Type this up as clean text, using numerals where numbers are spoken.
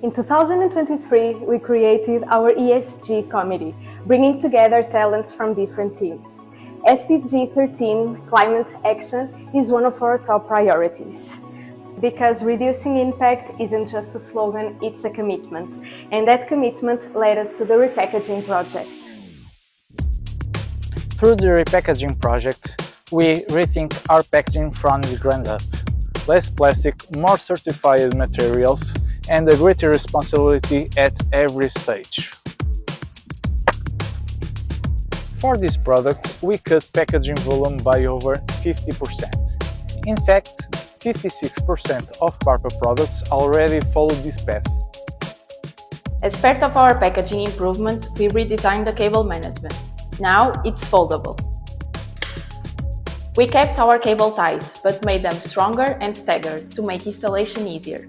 In 2023, we created our ESG committee, bringing together talents from different teams. SDG 13, climate action, is one of our top priorities. Because reducing impact isn't just a slogan, it's a commitment. And that commitment led us to the repackaging project. Through the repackaging project, we rethink our packaging from the ground up. Less plastic, more certified materials, and a greater responsibility at every stage. For this product, we cut packaging volume by over 50%. In fact, 56% of barpa products already follow this path. As part of our packaging improvement, we redesigned the cable management. Now it's foldable. We kept our cable ties, but made them stronger and staggered to make installation easier.